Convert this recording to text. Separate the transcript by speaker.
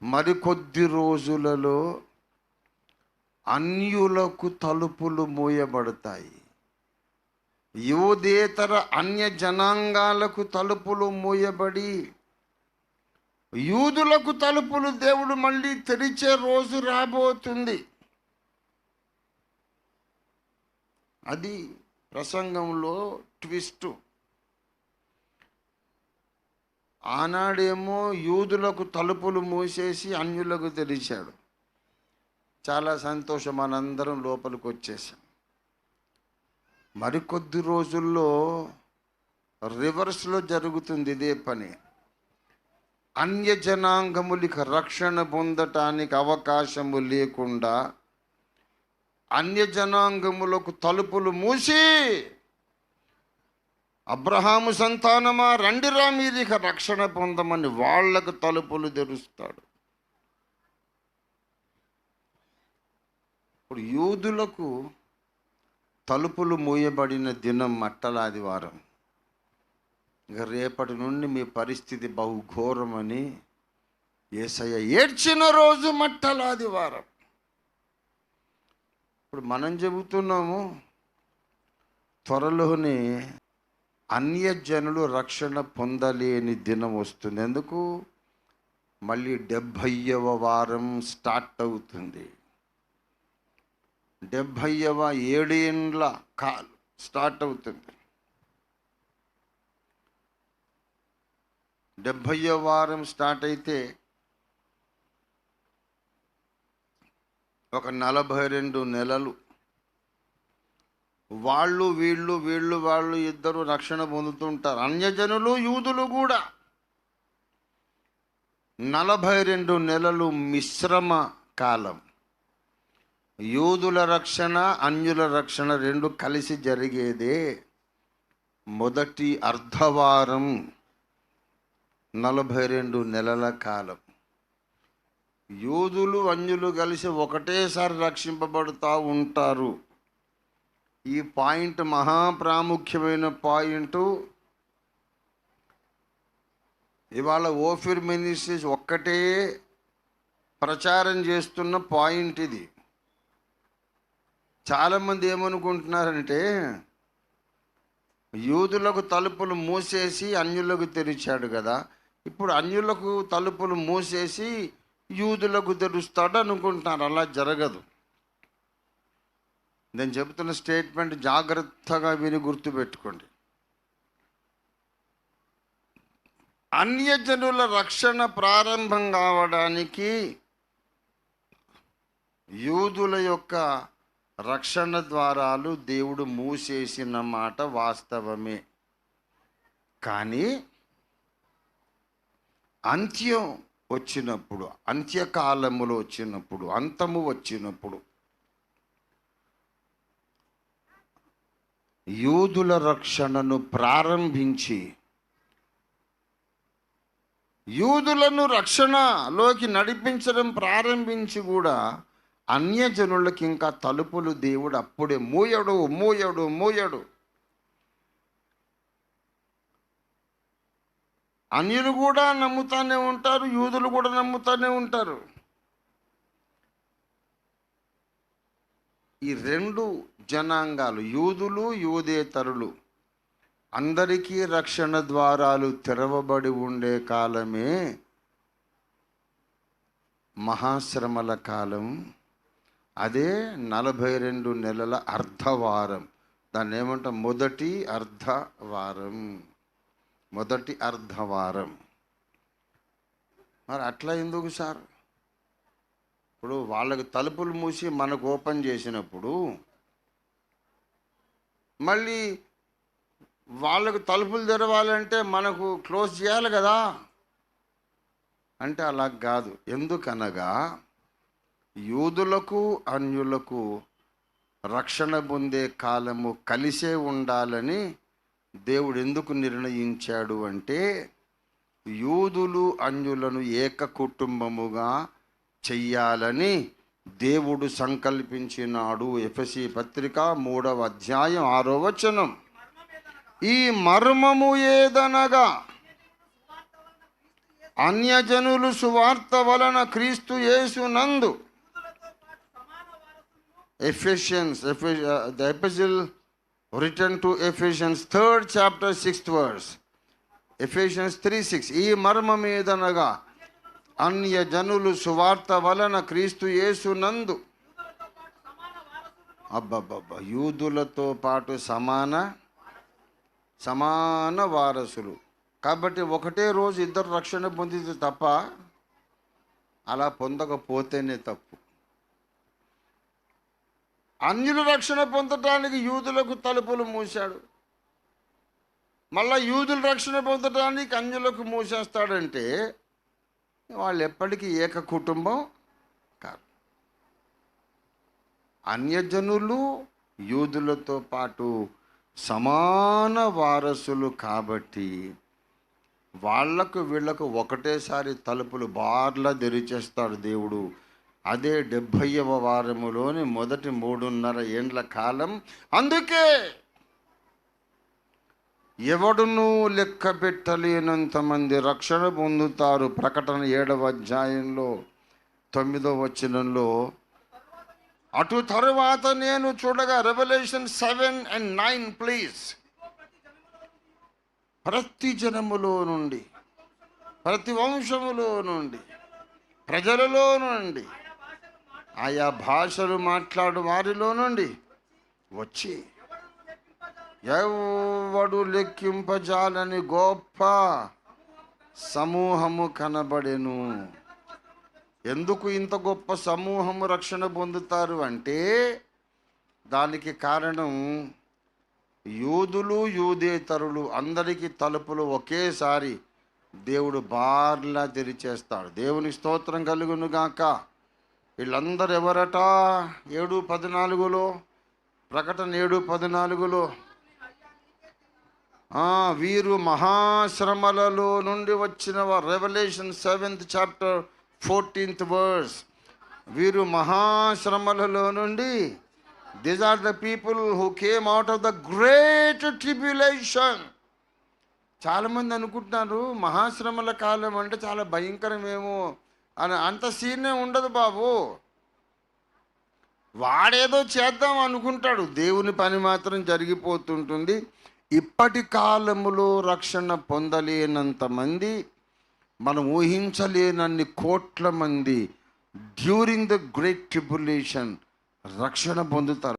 Speaker 1: మరికొద్ది రోజులలో అన్యులకు తలుపులు మూయబడతాయి. యూదేతర అన్య జనాంగాలకు తలుపులు మూయబడి యూదులకు తలుపులు దేవుడు మళ్ళీ తెరిచే రోజు రాబోతుంది. అది ప్రసంగంలో ట్విస్ట్. ఆనాడేమో యూదులకు తలుపులు మూసేసి అన్యులకు తెరిచాడు. చాలా సంతోషం, మనందరం లోపలికి వచ్చేసాం. మరికొద్ది రోజుల్లో రివర్స్లో జరుగుతుంది ఇదే పని. అన్య జనాంగములకు రక్షణ పొందటానికి అవకాశము లేకుండా అన్య జనాంగములకు తలుపులు మూసి, అబ్రహాము సంతానమా రండిరా మీరిక రక్షణ పొందమని వాళ్లకు తలుపులు తెరుస్తాడు. ఇప్పుడు యూదులకు తలుపులు మూయబడిన దినం మట్టలాదివారం. ఇక రేపటి నుండి మీ పరిస్థితి బహుఘోరమని యేసయ్య ఏడ్చిన రోజు మట్టలాదివారం. ఇప్పుడు మనం చెబుతున్నాము, త్వరలోనే అన్యజనులు రక్షణ పొందలేని దినం వస్తుంది. ఎందుకు? మళ్ళీ 70వ వారం స్టార్ట్ అవుతుంది. 70వ 7 ఏండ్ల కాలం స్టార్ట్ అవుతుంది. 70వ వారం స్టార్ట్ అయితే ఒక 42 నెలలు వాళ్ళు ఇద్దరు రక్షణ పొందుతుంటారు. అన్యజనులు యూదులు కూడా 42 నెలలు మిశ్రమ కాలం. యూదుల రక్షణ, అన్యుల రక్షణ రెండు కలిసి జరిగేదే మొదటి అర్ధవారం. 42 నెలల కాలం యూదులు అన్యులు కలిసి ఒకటేసారి రక్షింపబడుతూ ఉంటారు. ఈ పాయింట్ మహాప్రాముఖ్యమైన పాయింట్. ఇవాళ ఓఫిర్ మినిస్ట్రీస్ ఒక్కటే ప్రచారం చేస్తున్న పాయింట్ ఇది. చాలామంది ఏమనుకుంటున్నారంటే, యూదులకు తలుపులు మూసేసి అన్యులకు తెరిచాడు కదా, ఇప్పుడు అన్యులకు తలుపులు మూసేసి యూదులకు తెరుస్తాడు అనుకుంటున్నారు. అలా జరగదు. నేను చెబుతున్న స్టేట్మెంట్ జాగ్రత్తగా విని గుర్తుపెట్టుకోండి. అన్యజనుల రక్షణ ప్రారంభం కావడానికి యూదుల యొక్క రక్షణ ద్వారాలు దేవుడు మూసేసిన మాట వాస్తవమే. కానీ అంత్యం వచ్చినప్పుడు, అంత్యకాలములో వచ్చినప్పుడు, అంతము వచ్చినప్పుడు యూదుల రక్షణను ప్రారంభించి యూదులను రక్షణలోకి నడిపించడం ప్రారంభించి కూడా అన్యజనులకి ఇంకా తలుపులు దేవుడు అప్పుడే మూయడు. అన్యులు కూడా నమ్ముతానే ఉంటారు, యూదులు కూడా నమ్ముతానే ఉంటారు. ఈ రెండు జనాంగాలు, యూదులు యూదేతరులు, అందరికీ రక్షణ ద్వారాలు తెరవబడి ఉండే కాలమే మహాశ్రమల కాలం. అదే 42 నెలల అర్ధవారం. దాన్ని ఏమంటాం? మొదటి అర్ధవారం. మరి అట్లా ఎందుకు సార్? ఇప్పుడు వాళ్ళకి తలుపులు మూసి మనకు ఓపెన్ చేసినప్పుడు మళ్ళీ వాళ్ళకు తలుపులు తెరవాలంటే మనకు క్లోజ్ చేయాలి కదా. అంటే అలా కాదు. ఎందుకనగా యూదులకు అన్యులకు రక్షణ పొందే కాలము కలిసే ఉండాలని దేవుడు ఎందుకు నిర్ణయించాడు అంటే, యూదులు అన్యులను ఏక కుటుంబముగా చెయ్యాలని దేవుడు సంకల్పించినాడు. ఎఫెసీ పత్రిక 3వ అధ్యాయం 6వ వచనం. ఈ మర్మము ఏదనగా అన్యజనులు సువార్త వలన క్రీస్తు యేసునందు. Ephesians, the epistle written to Ephesians 3rd chapter 6th verse. Ephesians 3:6. ఈ మర్మమేదనగా అన్యజనులు సువార్త వలన క్రీస్తు యేసునందు. అబ్బబ్బబ్బ, యూదులతో పాటు సమాన వారసులు. కాబట్టి ఒకటే రోజు ఇద్దరు రక్షణ పొందితే తప్ప, అలా పొందకపోతేనే తప్పు. అన్యులు రక్షణ పొందటానికి యూదులకు తలుపులు మూశాడు, మళ్ళా యూదులు రక్షణ పొందటానికి అన్యులకు మూసేస్తాడంటే వాళ్ళు ఎప్పటికీ ఏక కుటుంబం కాదు. అన్యజనులు యూదులతో పాటు సమాన వారసులు కాబట్టి వాళ్లకు వీళ్లకు ఒకటేసారి తలుపులు బార్లా తెరిచేస్తాడు దేవుడు. అదే 70వ వారములోని మొదటి 3.5 ఏండ్ల కాలం. అందుకే ఎవడునూ లెక్క పెట్టలేనంతమంది రక్షణ పొందుతారు. ప్రకటన 7వ అధ్యాయంలో 9వ వచనంలో, అటు తరువాత నేను చూడగా, రెవల్యూషన్ 7 and 9 ప్లీజ్, ప్రతి జనములో నుండి, ప్రతి వంశములో నుండి, ప్రజలలో నుండి, ఆయా భాషలు మాట్లాడు వారిలో నుండి వచ్చి ఎవడు లెక్కింపజాలని గొప్ప సమూహము కనబడెను. ఎందుకు ఇంత గొప్ప సమూహము రక్షణ పొందుతారు అంటే దానికి కారణం యూదులు యూదేతరులు అందరికీ తలుపులు ఒకేసారి దేవుడు బార్లా తెరిచేస్తాడు. దేవుని స్తోత్రం కలుగును గాక. వీళ్ళందరూ ఎవరట? 7:14 ప్రకటన 7:14 వీరు మహాశ్రమలలో నుండి వచ్చిన వారు. Revelation 7th chapter 14th verse. వీరు మహాశ్రమలలో నుండి, these are the people who came out of the great tribulation. చాలామంది అనుకుంటున్నారు మహాశ్రమల కాలం అంటే చాలా భయంకరమేమో అని. అంత సీనే ఉండదు బాబు. వాడేదో చేద్దాం అనుకుంటాడు, దేవుని పని మాత్రం జరిగిపోతుంటుంది. ఇప్పటి కాలములో రక్షణ పొందలేనంత మంది, మనం ఊహించలేనన్ని కోట్ల మంది డ్యూరింగ్ ద గ్రేట్ ట్రిబ్యులేషన్ రక్షణ పొందుతారు.